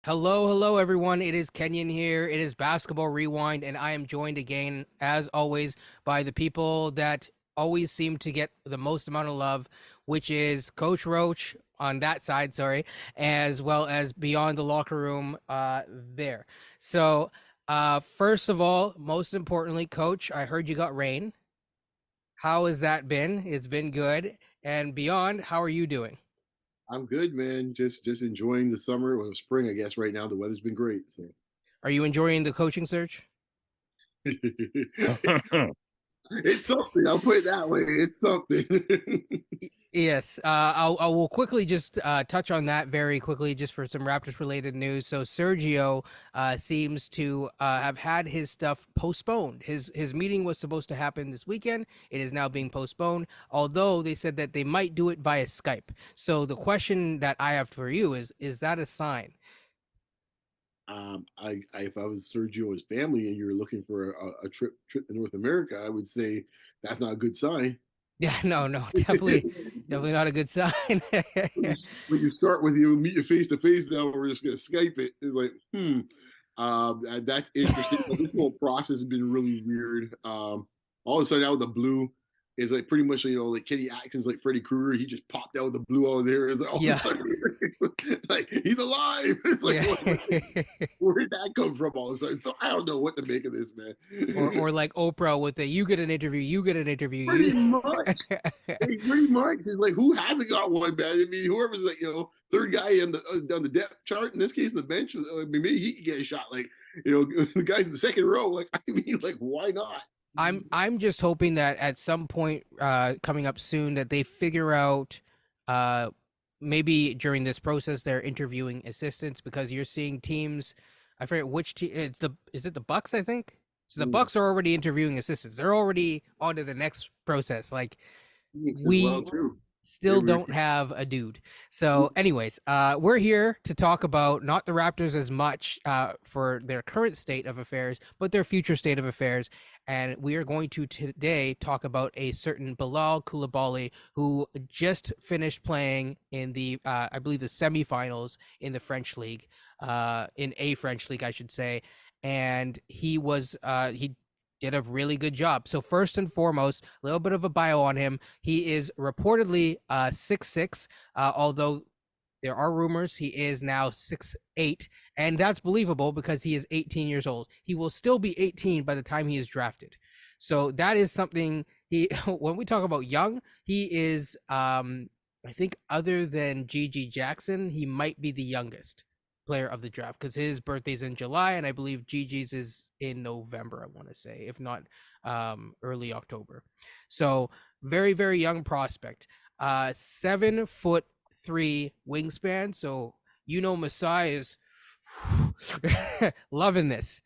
Hello, hello, everyone. It is Kenyon here. It is Basketball Rewind, and I am joined again, as always, by the people that always seem to get the most amount of love, which is Coach Roache on that side, sorry, as well as Beyond the Locker Room there. So, first of all, most importantly, Coach, I heard you got rain. How has that been? It's been good. And Beyond, how are you doing? I'm good, man. Just enjoying the summer or spring, I guess. Right now, the weather's been great. So Are you enjoying the coaching search? it's something. I'll put it that way. It's something. Yes, I will quickly just touch on that very quickly, just for some Raptors related news. So Sergio seems to have had his stuff postponed. His meeting was supposed to happen this weekend. It is now being postponed. Although they said that they might do it via Skype. So the question that I have for you is that a sign? If I was Sergio's family and you were looking for a trip to North America, I would say that's not a good sign. Yeah, no, no, definitely not a good sign. When you start with you meet you face to face, now we're just gonna Skype it. It's like, that's interesting. But this whole process has been really weird. All of a sudden, out of the blue, is like pretty much like Kenny Atkinson's like Freddy Krueger. He just popped out of the blue out there. It's like all of a Yeah, sudden, like he's alive. It's like yeah. where did that come from all of a sudden? So I don't know what to make of this, man. Or like Oprah with the you get an interview, you get an interview, Pretty you. much. Pretty much. It's like who hasn't got one, man? I mean, whoever's like, third guy on the depth chart, in this case, in the bench, I mean, maybe he could get a shot. Like, the guys in the second row, like, I mean, like, why not? I'm just hoping that at some point coming up soon that they figure out uh maybe during this process they're interviewing assistants, because you're seeing teams. I forget which team. Is it the Bucks, I think? So the Mm, Bucks are already interviewing assistants. They're already on to the next process. Like, Phoenix as well we too. Very still weird. don't have a dude. So, anyways, we're here to talk about not the Raptors as much for their current state of affairs, but their future state of affairs. And we are going to today talk about a certain Bilal Coulibaly who just finished playing in the, I believe, the semifinals in the French league, in a French league, I should say. And he did a really good job. So first and foremost, a little bit of a bio on him. He is reportedly 6'6", although there are rumors he is now 6'8", and that's believable because he is 18 years old. He will still be 18 by the time he is drafted. So that is something he when we talk about young, he is I think other than Gigi Jackson, he might be the youngest player of the draft because his birthday's in July and I believe Gigi's is in November, I want to say, if not early October. So very, very young prospect. 7'3" wingspan. So Masai is loving this.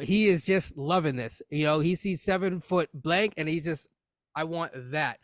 He is just loving this. He sees 7 foot blank and he's just, I want that.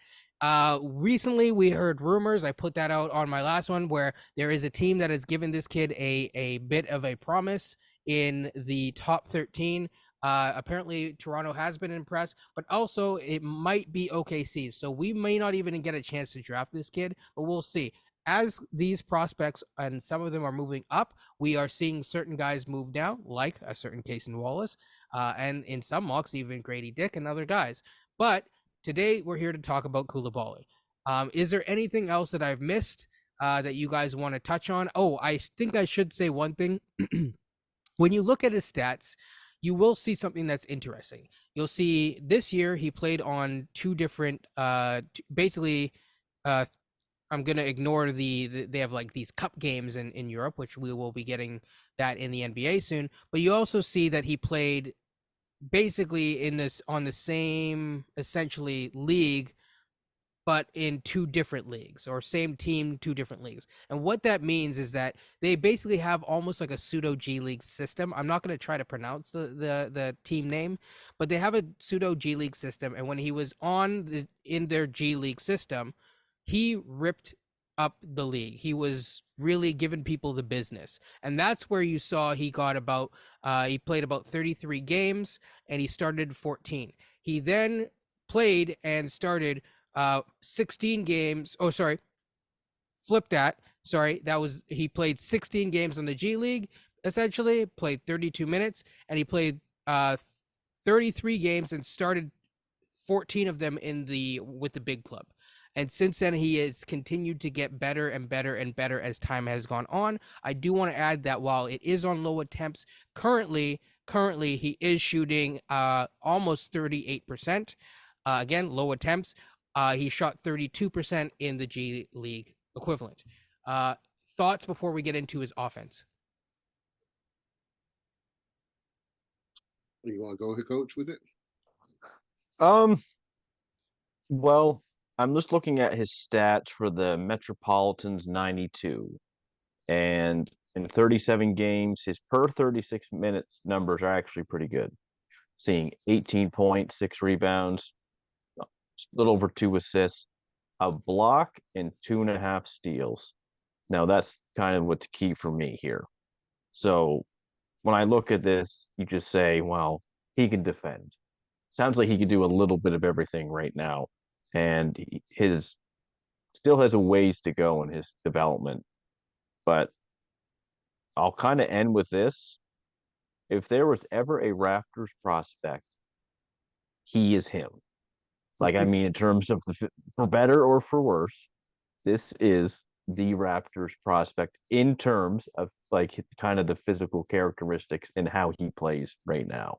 Recently we heard rumors. I put that out on my last one where there is a team that has given this kid a bit of a promise in the top 13. Apparently Toronto has been impressed, but also it might be OKC. So we may not even get a chance to draft this kid, but we'll see. As these prospects and some of them are moving up, we are seeing certain guys move down, like a certain Casey Wallace, and in some mocks even Grady Dick and other guys. But today we're here to talk about Koulibaly. Is there anything else that I've missed that you guys want to touch on? Oh, I think I should say one thing. When you look at his stats, you will see something that's interesting. You'll see this year he played on two different, basically, uh, I'm gonna ignore they have like these cup games in Europe, which we will be getting that in the NBA soon. But you also see that he played basically in this on the same essentially league, but in two different leagues, or same team, two different leagues. And what that means is that they basically have almost like a pseudo G League system. I'm not going to try to pronounce the team name, but they have a pseudo G League system. And when he was in their G League system, he ripped up the league. He was really giving people the business. And that's where you saw he got about he played about 33 games and he started 14. He then played and started 16 games. Oh, sorry, flip that. Sorry, he played 16 games on the G League, essentially, played 32 minutes, and he played 33 games and started 14 of them in the with the big club. And since then, he has continued to get better and better and better as time has gone on. I do want to add that while it is on low attempts, currently he is shooting almost 38%. Again, low attempts. He shot 32% in the G League equivalent. Uh, Thoughts before we get into his offense? You want to go ahead, coach, with it? Um, well, I'm just looking at his stats for the Metropolitans 92. And in 37 games, his per 36 minutes numbers are actually pretty good. Seeing 18 points, 6 rebounds, a little over 2 assists, a block, and 2.5 steals. Now, that's kind of what's key for me here. So when I look at this, you just say, well, he can defend. Sounds like he could do a little bit of everything right now. And his still has a ways to go in his development. But I'll kind of end with this. If there was ever a Raptors prospect, he is him. Like, I mean, in terms of for better or for worse, this is the Raptors prospect in terms of like kind of the physical characteristics and how he plays right now.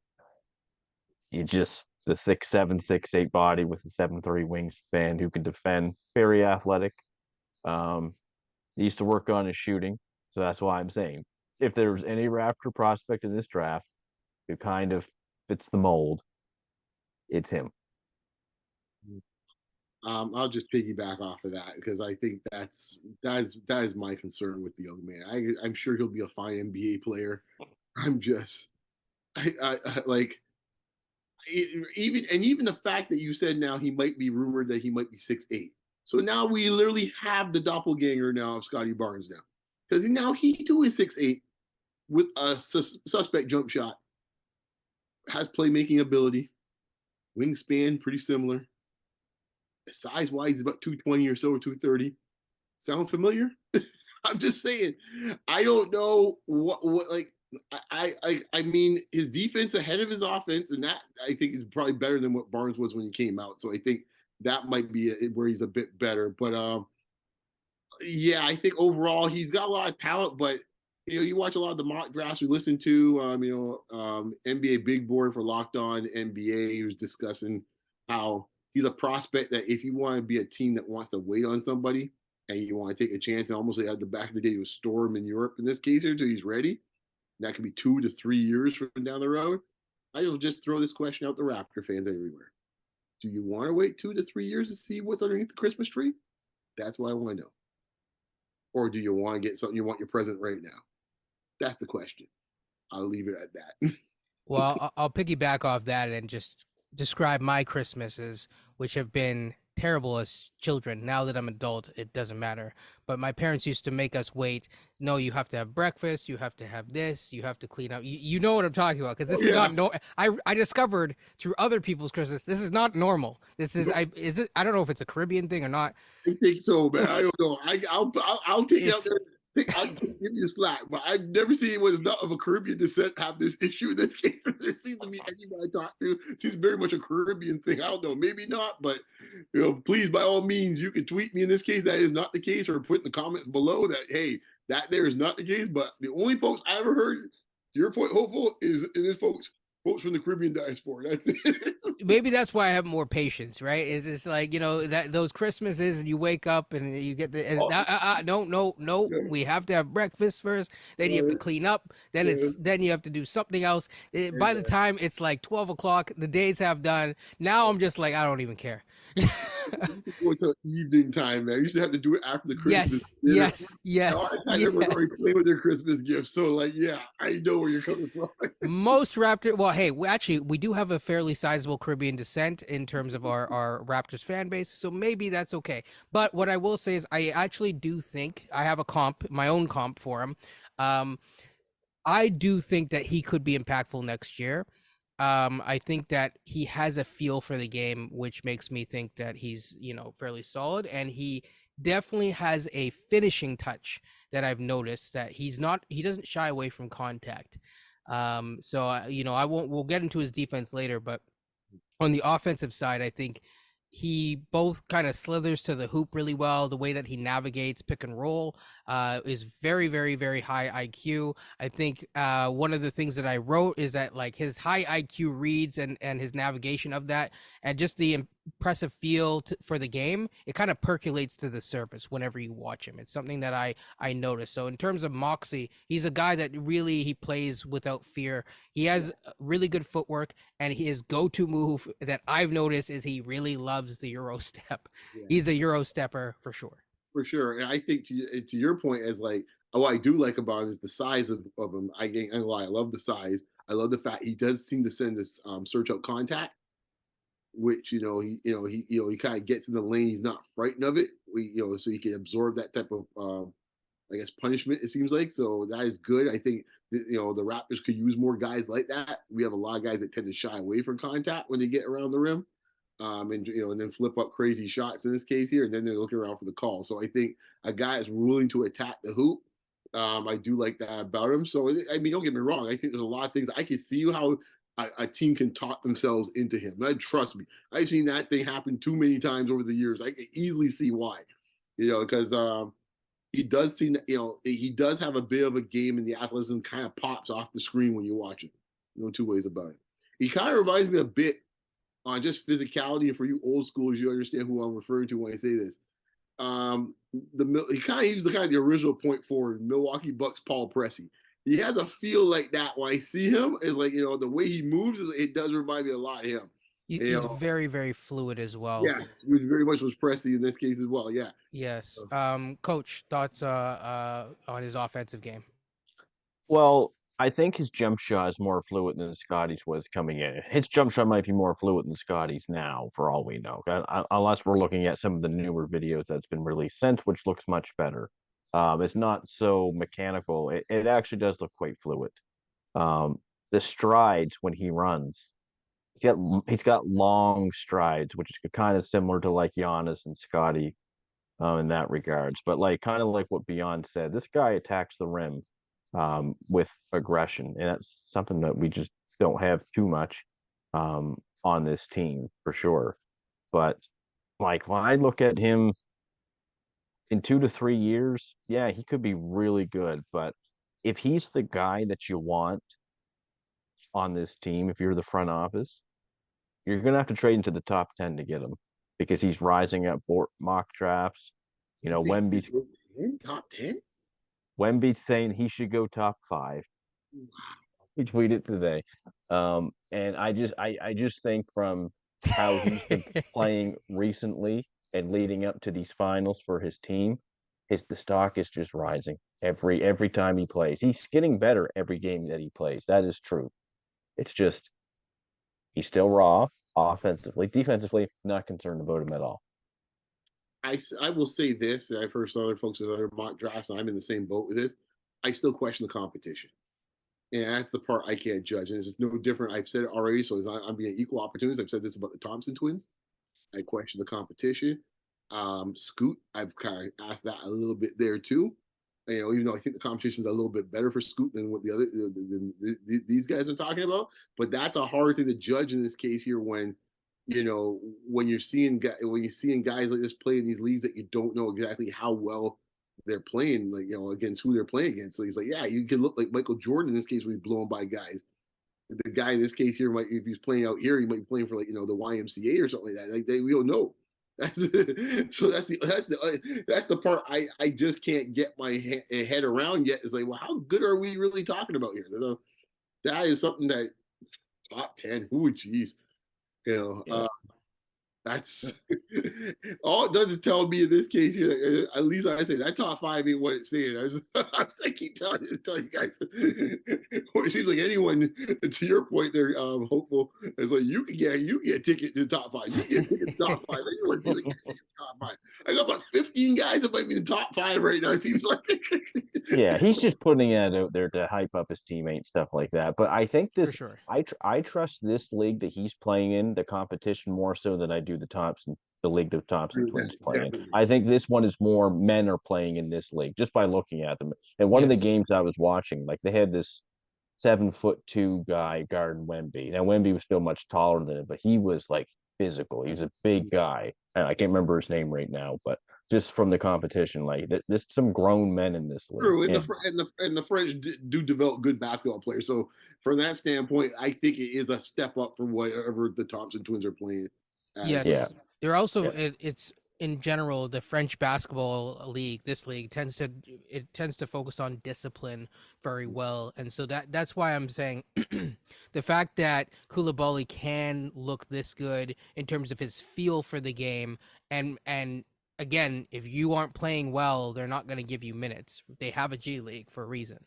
You just the 6'7", 6'8" body with a 7'3" wingspan who can defend, very athletic. Um, he used to work on his shooting, so that's why I'm saying if there was any Raptor prospect in this draft who kind of fits the mold, it's him. I'll just piggyback off of that because I think that is my concern with the young man. I'm sure he'll be a fine NBA player. I'm just I like even the fact that you said now he might be rumored that he might be 6'8". So now we literally have the doppelganger now of Scotty Barnes now because now he too is 6'8" with a suspect jump shot, has playmaking ability, wingspan pretty similar. Size wise, he's about 220 or so, or 230. Sound familiar? I'm just saying. I don't know what like I mean his defense ahead of his offense, and that I think is probably better than what Barnes was when he came out. So I think that might be where he's a bit better. But yeah, I think overall he's got a lot of talent, but you watch a lot of the mock drafts we listen to. NBA Big Board for Locked On NBA, he was discussing how he's a prospect that if you want to be a team that wants to wait on somebody and you want to take a chance, and almost like at the back of the day, you store him in Europe in this case here until he's ready. That could be 2 to 3 years from down the road. I will just throw this question out to Raptor fans everywhere. Do you want to wait 2 to 3 years to see what's underneath the Christmas tree? That's what I want to know. Or do you want to get something you want your present right now? That's the question. I'll leave it at that. Well, I'll piggyback off that and just describe my Christmases, which have been terrible as children. Now that I'm adult, it doesn't matter. But my parents used to make us wait. No, you have to have breakfast. You have to have this. You have to clean up. You know what I'm talking about because this is not no. I discovered through other people's Christmas this is not normal. This is is it? I don't know if it's a Caribbean thing or not. I think so, man. I don't know. I'll take it out there. I'll give you a slack, but I've never seen anyone not of a Caribbean descent have this issue in this case. There seems to be anybody I talk to seems very much a Caribbean thing. I don't know, maybe not, but please, by all means, you can tweet me in this case that is not the case, or put in the comments below that hey, that there is not the case. But the only folks I ever heard, to your point, hopeful, is folks from the Caribbean diaspora. That's it. Maybe that's why I have more patience, right? Is it's like that those Christmases and you wake up and you get the no, we have to have breakfast first. Then you have to clean up. Then you have to do something else. By the time it's like 12 o'clock, the days have done. Now I'm just like I don't even care. Until evening time, man. You used to have to do it after the Christmas. Yes. Everyone's already playing with their Christmas gifts. So, like, yeah, I know where you're coming from. Most Raptor, well, hey, we do have a fairly sizable Caribbean descent in terms of our Raptors fan base, so maybe that's okay. But what I will say is, I actually do think I have my own comp for him. I do think that he could be impactful next year. I think that he has a feel for the game, which makes me think that he's, fairly solid, and he definitely has a finishing touch that I've noticed that he doesn't shy away from contact. So you know, we'll get into his defense later, but on the offensive side, I think he both kind of slithers to the hoop really well. The way that he navigates pick and roll is very, very, very high IQ. I think one of the things that I wrote is that like his high IQ reads and his navigation of that, and just the impressive feel for the game, it kind of percolates to the surface whenever you watch him. It's something that I noticed. So in terms of moxie, he's a guy that really he plays without fear. He has really good footwork, and his go-to move that I've noticed is he really loves the Euro step. Yeah. He's a Euro stepper for sure. For sure. And I think to your point, as like, what I do like about him is the size of him. I ain't gonna lie, I love the size. I love the fact he does seem to send this search out contact, which he kind of gets in the lane. He's not frightened of it. So he can absorb that type of I guess punishment. It seems like so that is good. I think the Raptors could use more guys like that. We have a lot of guys that tend to shy away from contact when they get around the rim, and then flip up crazy shots in this case here, and then they're looking around for the call. So I think a guy is willing to attack the hoop. I do like that about him. So I mean, don't get me wrong. I think there's a lot of things I can see how a team can talk themselves into him. And trust me, I've seen that thing happen too many times over the years. I can easily see why, because he does seem, he does have a bit of a game, and the athleticism kind of pops off the screen when you watch it. No two ways about it. He kind of reminds me a bit on just physicality, and for you old schoolers, you understand who I'm referring to when I say this. He kind of uses the original point forward, Milwaukee Bucks Paul Pressey. He has a feel like that when I see him. Is like the way he moves, it does remind me a lot of him. He's very, very fluid as well. Yes, which very much was Pressey in this case as well. Yeah. Yes. Coach, thoughts on his offensive game? Well, I think his jump shot is more fluid than Scotty's was coming in. His jump shot might be more fluid than Scotty's now, for all we know, unless we're looking at some of the newer videos that's been released since, which looks much better. It's not so mechanical. It actually does look quite fluid. The strides when he runs, he's got long strides, which is kind of similar to like Giannis and Scotty in that regards. But like kind of like what Beyond said, this guy attacks the rim with aggression, and that's something that we just don't have too much on this team for sure. But like when I look at him in 2 to 3 years, yeah, he could be really good. But if he's the guy that you want on this team, if you're the front office, you're gonna have to trade into the top 10 to get him because he's rising up mock drafts. Wemby's top 10. Wemby's saying he should go top 5. Wow. He tweeted today. And I just think from how he's been playing recently and leading up to these finals for his team, the stock is just rising every time he plays. He's getting better every game that he plays. That is true. It's just he's still raw offensively. Defensively, not concerned about him at all. I will say this, and I've heard some other folks in other mock drafts, and I'm in the same boat with this. I still question the competition. And that's the part I can't judge. And it's no different. I've said it already, so I'm being equal opportunities. I've said this about the Thompson twins. I question the competition. Scoot, I've kind of asked that a little bit there too. Even though I think the competition is a little bit better for Scoot than what these guys are talking about. But that's a hard thing to judge in this case here when you're seeing guys like this play in these leagues that you don't know exactly how well they're playing, like against who they're playing against. So he's like, yeah, you can look like Michael Jordan in this case when he's blown by guys. The guy in this case here might, if he's playing out here, he might be playing for like the YMCA or something like that. Like we don't know. That's the part I just can't get my head around yet. Is like, well, how good are we really talking about here? That is something that top 10. Ooh, geez. Yeah. That's all it does is tell me in this case here. At least I say that top 5 ain't what it's saying. I keep telling you guys. It seems like anyone, to your point, they're hopeful. It's like you can get a ticket to the top 5. You get a ticket to the top 5. Anyone seems like top 5. I got about 15 guys that might be in the top 5 right now. It seems like. Yeah, he's just putting it out there to hype up his teammates, stuff like that. But I think this, For sure. I trust this league that he's playing in, the competition, more so than I do the league the Thompson Yeah, twins play in. definitely. I think this one is more men are playing in this league just by looking at them. And one of the Yes. games I was watching, like they had this 7'2" guy guarding Wemby. Now Wemby was still much taller than him, but he was like physical. He was a big guy. And I can't remember his name right now, but just from the competition, like there's some grown men in this league. True, and And the French do develop good basketball players. So from that standpoint, I think it is a step up from whatever the Thompson twins are playing as. yeah, Yes. They're also yeah, it's in general the French basketball league, this league tends to focus on discipline very well. And so that's why I'm saying the fact that Coulibaly can look this good in terms of his feel for the game and again, if you aren't playing well, they're not going to give you minutes. They have a G League for a reason.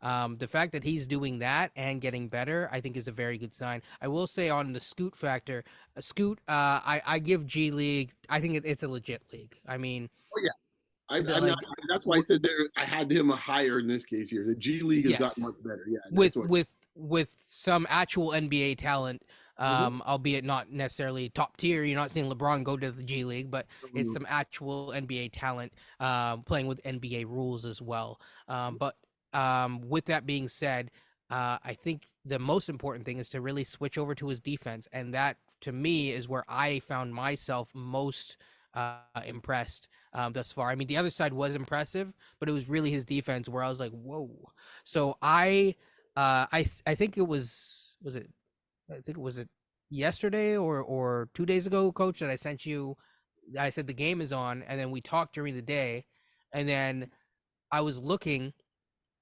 The fact that he's doing that and getting better, I think, is a very good sign. I will say on the Scoot factor, Scoot, I give G League. I think it's a legit league. I mean, Oh yeah, the I'm not. like, That's why I said there. I had him a higher in this case here. The G League has gotten yes, much better. Yeah, that's with what. some actual NBA talent, Mhm. albeit not necessarily top tier. You're not seeing LeBron go to the G League, but it's Mhm. some actual NBA talent playing with NBA rules as well. But with that being said, I think the most important thing is to really switch over to his defense, and that to me is where I found myself most impressed thus far. I mean, the other side was impressive, but it was really his defense where I was like, whoa. So I think it was it I think it was it yesterday or 2 days ago, Coach, that I sent you. I said the game is on, and then we talked during the day, and then I was looking,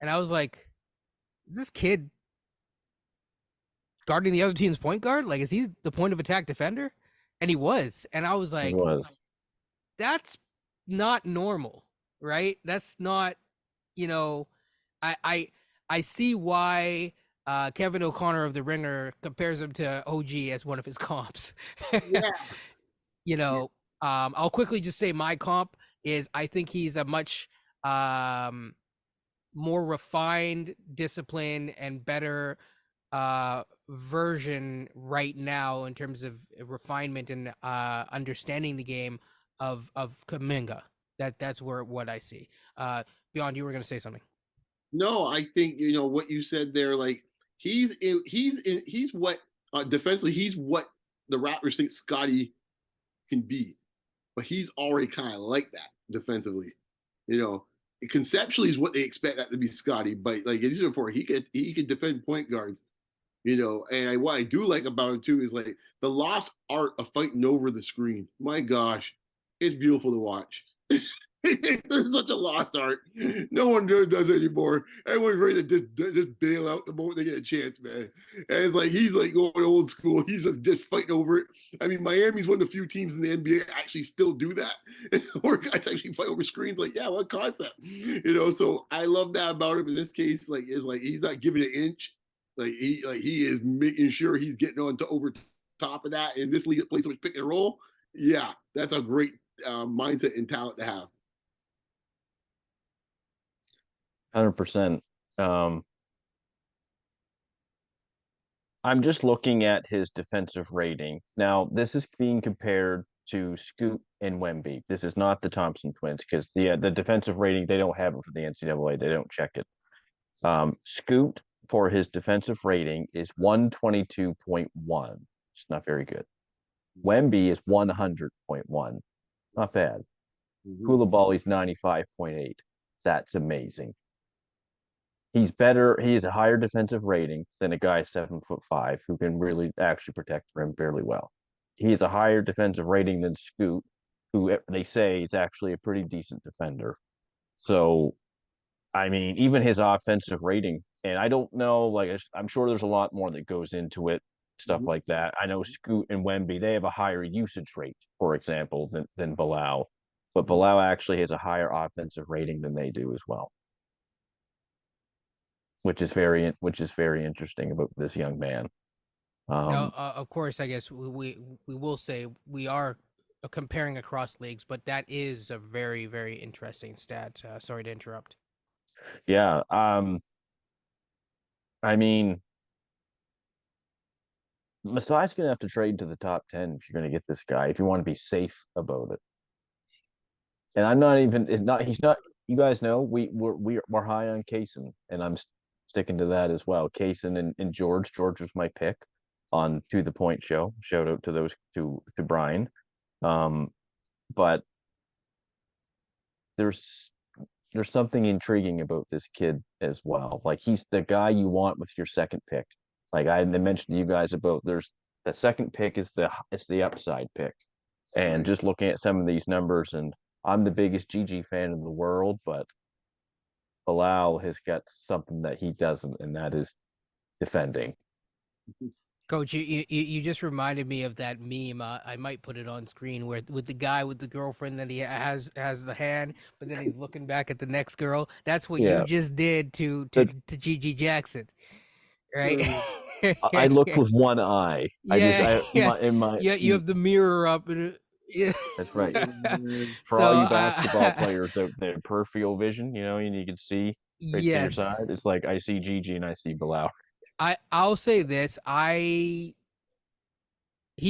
and I was like, is this kid guarding the other team's point guard? Like, is he the point of attack defender? And he was, and I was it like, was. that's not normal, right? That's not, you know, I I I see why Kevin O'Connor of the Ringer compares him to OG as one of his comps. Yeah. you Yeah. know, I'll quickly just say my comp is I think he's a much um, more refined, disciplined, and better version right now in terms of refinement and understanding the game of Kaminga. That's where what I see. Beyond, you were going to say something. No, I think what you said there. Like he's what defensively he's what the Raptors think Scotty can be, but he's already kind of like that defensively. You know, conceptually is what they expect that to be Scotty, but like as you said before, he could defend point guards. And what I do like about him too is like the lost art of fighting over the screen. My gosh, it's beautiful to watch. There's such a lost art. No one does it anymore. Everyone's ready to just bail out the moment they get a chance, man. And it's like he's like going old school. He's just fighting over it. I mean, Miami's one of the few teams in the NBA that actually still do that, where guys actually fight over screens. Like, yeah, what concept? So I love that about him. In this case, like, is like he's not giving an inch. He is making sure he's getting on to over top of that. In this league that plays so much pick and roll, yeah, that's a great mindset and talent to have. 100%. Um, I'm just looking at his defensive rating. Now, this is being compared to Scoot and Wemby. This is not the Thompson twins because the defensive rating, they don't have it for the NCAA. They don't check it. Scoot for his defensive rating is 122.1. It's not very good. Wemby is 100.1. Not bad. Mm-hmm. Coulibaly's 95.8. That's amazing. He's better. He has a higher defensive rating than a guy 7'5" who can really actually protect the rim fairly well. He has a higher defensive rating than Scoot, who they say is actually a pretty decent defender. So, I mean, even his offensive rating, and I don't know, like I'm sure there's a lot more that goes into it, stuff Mm-hmm. like that. I know Scoot and Wemby, they have a higher usage rate, for example, than Bilal, but Bilal actually has a higher offensive rating than they do as well, which is very interesting about this young man. Now, Um, of course, I guess we will say we are comparing across leagues, but that is a very very interesting stat. Sorry to interrupt. yeah. I mean, Masai's going to have to trade to the top 10 if you're going to get this guy, if you want to be safe about it. And I'm not even, it's not, he's not, you guys know, we're high on Kaysen, and I'm sticking to that as well. Kaysen and George. George was my pick on To the Point show. Shout out to those, to Brian. But there's something intriguing about this kid as well. Like, he's the guy you want with your second pick. Like I mentioned to you guys about, there's the second pick is the upside pick. And just looking at some of these numbers, and I'm the biggest GG fan in the world, but Bilal has got something that he doesn't, and that is defending. Coach, you just reminded me of that meme. I might put it on screen where with the guy with the girlfriend that he has the hand, but then he's looking back at the next girl. That's what you Yeah. just did to Gigi Jackson, right? I looked with one eye. Yeah, yeah. In my Yeah, you have the mirror up, and yeah. That's right. For So all you basketball players out there, peripheral vision, and you can see right to your yes, side. It's like I see Gigi and I see Bilal. I'll say this. He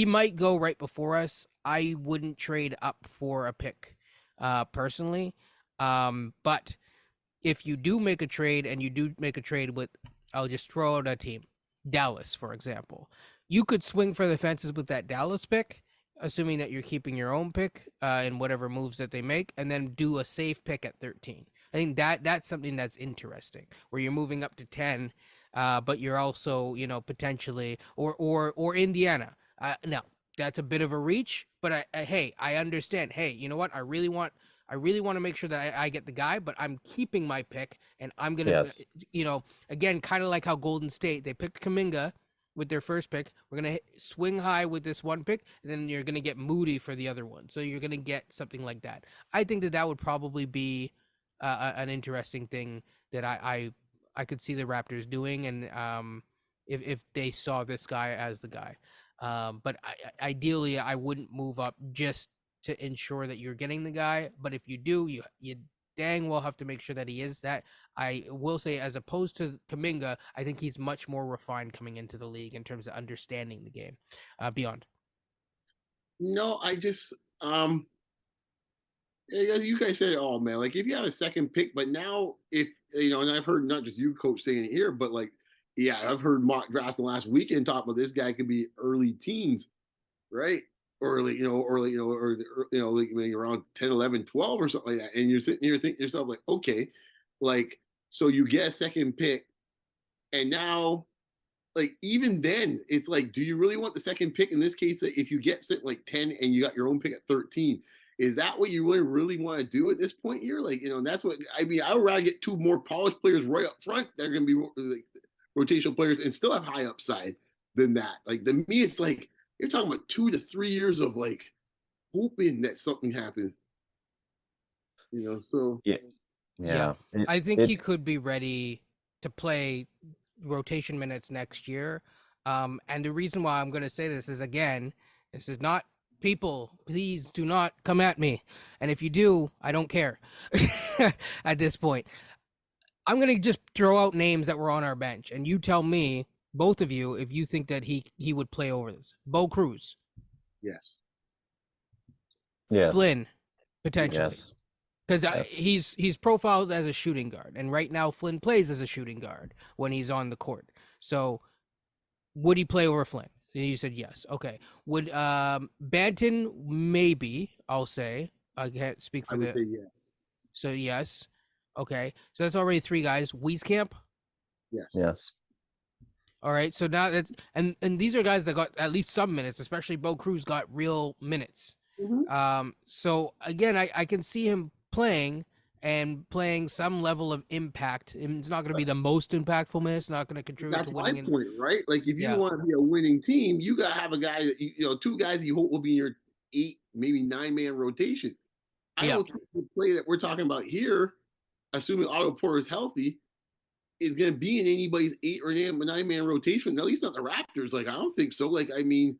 might go right before us. I wouldn't trade up for a pick, personally. But if you do make a trade, and you do make a trade with, I'll just throw out a team, Dallas, for example. You could swing for the fences with that Dallas pick, assuming that you're keeping your own pick in whatever moves that they make, and then do a safe pick at 13. I think that's something that's interesting, where you're moving up to 10, but you're also, potentially, or Indiana. No, that's a bit of a reach, but hey, I understand. Hey, you know what? I really want to make sure that I get the guy, but I'm keeping my pick, and I'm gonna, Yes. Again, kind of like how Golden State, they picked Kuminga with their first pick. We're gonna swing high with this one pick, and then you're gonna get Moody for the other one. So you're gonna get something like that. I think that would probably be an interesting thing that I could see the Raptors doing, and if they saw this guy as the guy. But ideally, I wouldn't move up just to ensure that you're getting the guy. But if you do, you dang well have to make sure that he is that. I will say, as opposed to Kuminga, I think he's much more refined coming into the league in terms of understanding the game. Beyond. No, I just you guys said it all, man. Like, if you have a second pick, but now if and I've heard not just you, coach, saying it here, but like, yeah, I've heard mock drafts the last weekend talk about this guy could be early teens, right? Or like, like maybe around 10, 11, 12 or something like that. And you're sitting here thinking to yourself, like, okay, like, so you get a second pick, and now, like, even then, it's like, do you really want the second pick in this case? If you get sent like 10 and you got your own pick at 13, is that what you really want to do at this point here? Like, and that's what I mean. I would rather get two more polished players right up front. They're going to be like rotational players and still have high upside than that. Like, to me, it's like you're talking about 2 to 3 years of like hoping that something happens. So Yeah. I think he could be ready to play rotation minutes next year. And the reason why I'm going to say this is, again, this is not, people, please do not come at me. And if you do, I don't care at this point. I'm going to just throw out names that were on our bench, and you tell me, both of you, if you think that he would play over this. Bo Cruz. Yes. Flynn, potentially. Yes. Because he's profiled as a shooting guard, and right now Flynn plays as a shooting guard when he's on the court. So would he play over Flynn? And you said yes. Okay. Would Banton, maybe, I'll say. I can't speak for I would say yes. So yes. Okay. So that's already 3 guys. Wieskamp? Yes. All right. So now that's and these are guys that got at least some minutes, especially Bo Cruz got real minutes. Mm-hmm. So again, I can see him playing some level of impact. It's not going to be the most impactful minutes, not going to contribute That's to my winning. point, right? Like, if you want to be a winning team, you got to have a guy that, 2 guys that you hope will be in your 8, maybe 9-man rotation. I don't think the play that we're talking about here, assuming Otto Porter is healthy, is going to be in anybody's 8 or 9-man rotation. At least not the Raptors. Like, I don't think so. Like, I mean,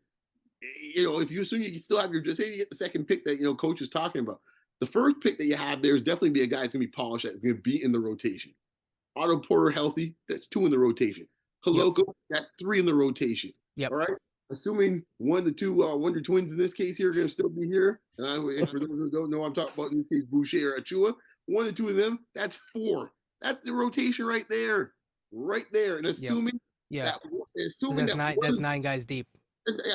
if you assume you can still have say you get the second pick that, coach is talking about, the first pick that you have there is definitely be a guy that's going to be polished, that's going to be in the rotation. Otto Porter healthy, that's 2 in the rotation. Koloko, that's 3 in the rotation. Yep. All right. assuming one of the two Wonder Twins in this case here are going to still be here. And for those who don't know, I'm talking about in this case Boucher or Achua. One of the two of them, that's 4. That's the rotation right there, right there. And Yep. assuming Yeah. that, That's 9 guys deep.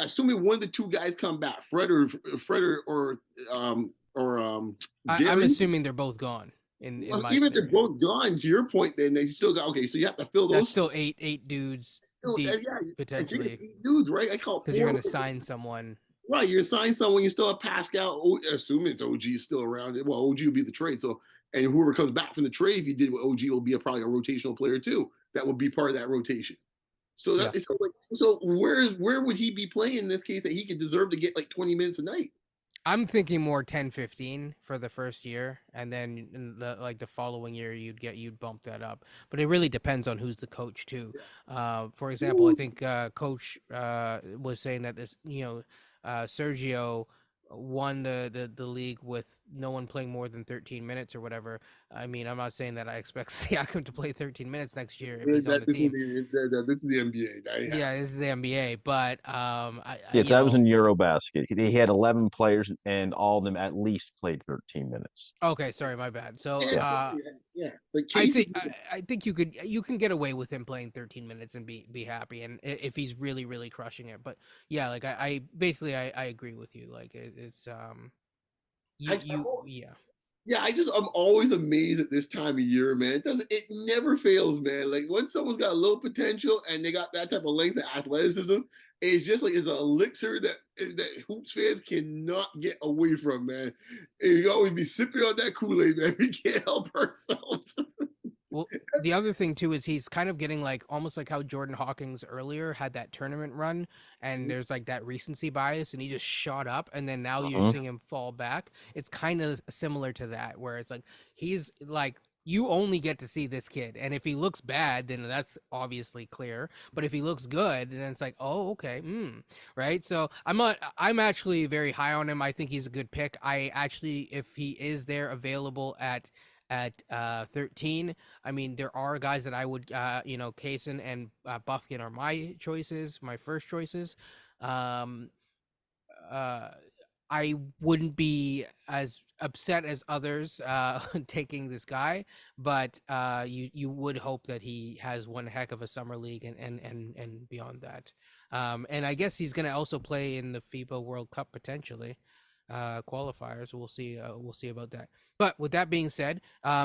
assuming one of the two guys come back, Fred or I'm Gary. assuming they're both gone in Well, my even if they're scenario. both gone, to your point, then they still got okay. So you have to fill That's those. still eight dudes deep Yeah, I think potentially, 8 dudes, right? I call it because you're 4. going to sign someone. Right, you're signing someone. You still have Pascal. Assuming it's OG still around. Well, OG will be the trade. So, and whoever comes back from the trade, if you did with OG, will be probably a rotational player too. That would be part of that rotation. So Yeah. so where would he be playing in this case that he could deserve to get like 20 minutes a night? I'm thinking more 10-15 for the first year, and then in the following year you'd bump that up. But it really depends on who's the coach too. For example, I think Coach was saying that Sergio won the league with no one playing more than 13 minutes or whatever. I mean, I'm not saying that I expect Siakam to play 13 minutes next year if he's on the team. This is the NBA. Yeah, this is the NBA, but Yes, that was in Eurobasket. He had 11 players, and all of them at least played 13 minutes. Okay, sorry, my bad. So Yeah. Like I think you can get away with him playing 13 minutes and be happy, and if he's really really crushing it. But yeah, like I basically I agree with you. Like it's yeah. Yeah, I'm always amazed at this time of year, man. It never fails, man. Like once someone's got a little potential and they got that type of length of athleticism, it's just like it's an elixir that hoops fans cannot get away from, man. And you always be sipping on that Kool-Aid, man. We can't help ourselves. Well, the other thing too is he's kind of getting like almost like how Jordan Hawkins earlier had that tournament run, and there's like that recency bias, and he just shot up, and then now you're seeing him fall back. It's kind of similar to that, where it's like he's like you only get to see this kid, and if he looks bad, then that's obviously clear. But if he looks good, then it's like, oh, okay, right. So I'm actually very high on him. I think he's a good pick. I actually, if he is there available at 13. I mean, there are guys that I would, Kaysen and Buffkin are my choices, my first choices. Um, uh, I wouldn't be as upset as others taking this guy, but you would hope that he has one heck of a summer league and beyond that. And I guess he's going to also play in the FIBA World Cup potentially qualifiers. We'll see. We'll see about that. But with that being said,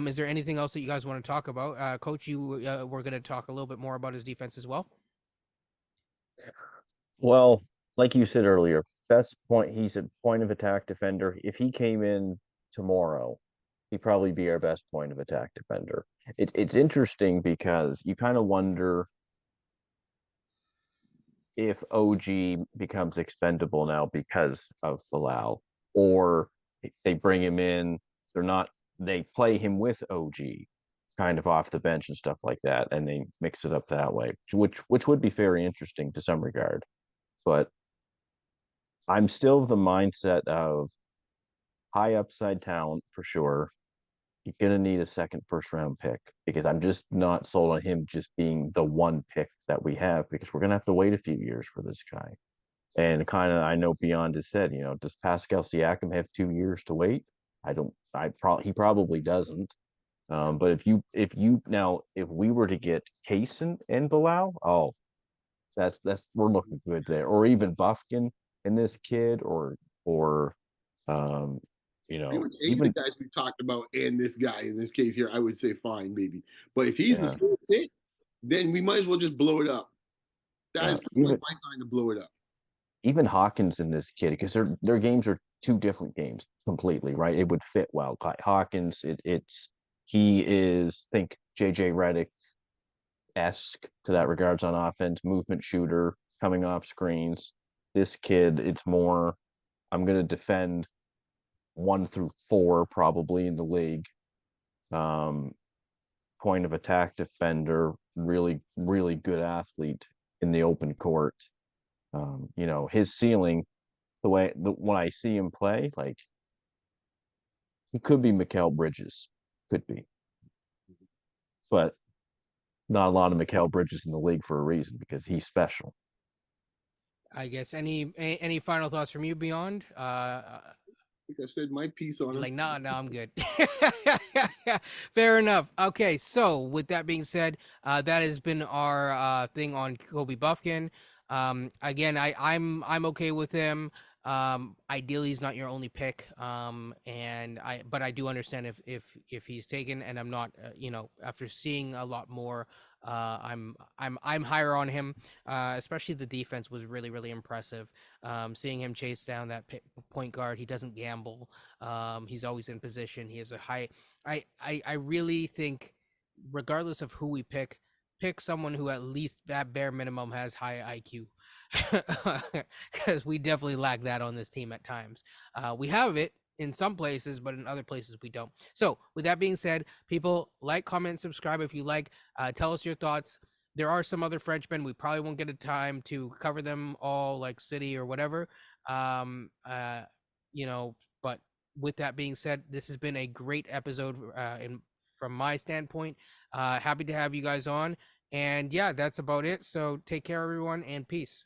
is there anything else that you guys want to talk about? Coach, you were going to talk a little bit more about his defense as well. Well, like you said earlier, he's a point of attack defender. If he came in tomorrow, he'd probably be our best point of attack defender. It's interesting because you kind of wonder if OG becomes expendable now because of Bilal, or they bring him in, they play him with OG kind of off the bench and stuff like that, and they mix it up that way, which would be very interesting to some regard. But I'm still of the mindset of high upside talent for sure. You're gonna need a second first round pick because I'm just not sold on him just being the one pick that we have because we're gonna have to wait a few years for this guy. And kind of, I know Beyond has said, does Pascal Siakam have 2 years to wait? I don't. He probably doesn't. But if we were to get Kaysen and Bilal, oh, that's we're looking good there. Or even Buffkin and this kid, or um, Pretty much any of the even guys we talked about and this guy in this case here, I would say fine, maybe. But if he's the yeah, same pick, then we might as well just blow it up. That is yeah, pretty much my sign to blow it up. even Hawkins and this kid because their games are two different games completely, right? It would fit well. Hawkins, he is think JJ Redick esque to that regards on offense, movement shooter coming off screens. This kid, it's more. I'm gonna defend 1 through 4 probably in the league. Um, Point of attack defender, really really good athlete in the open court. His ceiling, when I see him play, like he could be Mikal Bridges, could be, but not a lot of Mikal Bridges in the league for a reason because he's special. I guess any final thoughts from you beyond? I think I said my piece on You're him. like, nah, I'm good. Fair enough. Okay, so with that being said, that has been our thing on Kobe Buffkin. Again, I'm okay with him. Ideally, he's not your only pick. But I do understand if he's taken, and I'm not, after seeing a lot more, I'm higher on him. Especially the defense was really really impressive. Seeing him chase down that point guard, he doesn't gamble. He's always in position. He has a high. I really think, regardless of who we pick someone who at least at bare minimum has high IQ, because we definitely lack that on this team at times. We have it in some places, but in other places we don't. So, with that being said, people like, comment, subscribe if you like. Tell us your thoughts. There are some other Frenchmen. We probably won't get a time to cover them all, like City or whatever. Um, uh, but with that being said, this has been a great episode from my standpoint. Happy to have you guys on. And yeah, that's about it. So take care, everyone, and peace.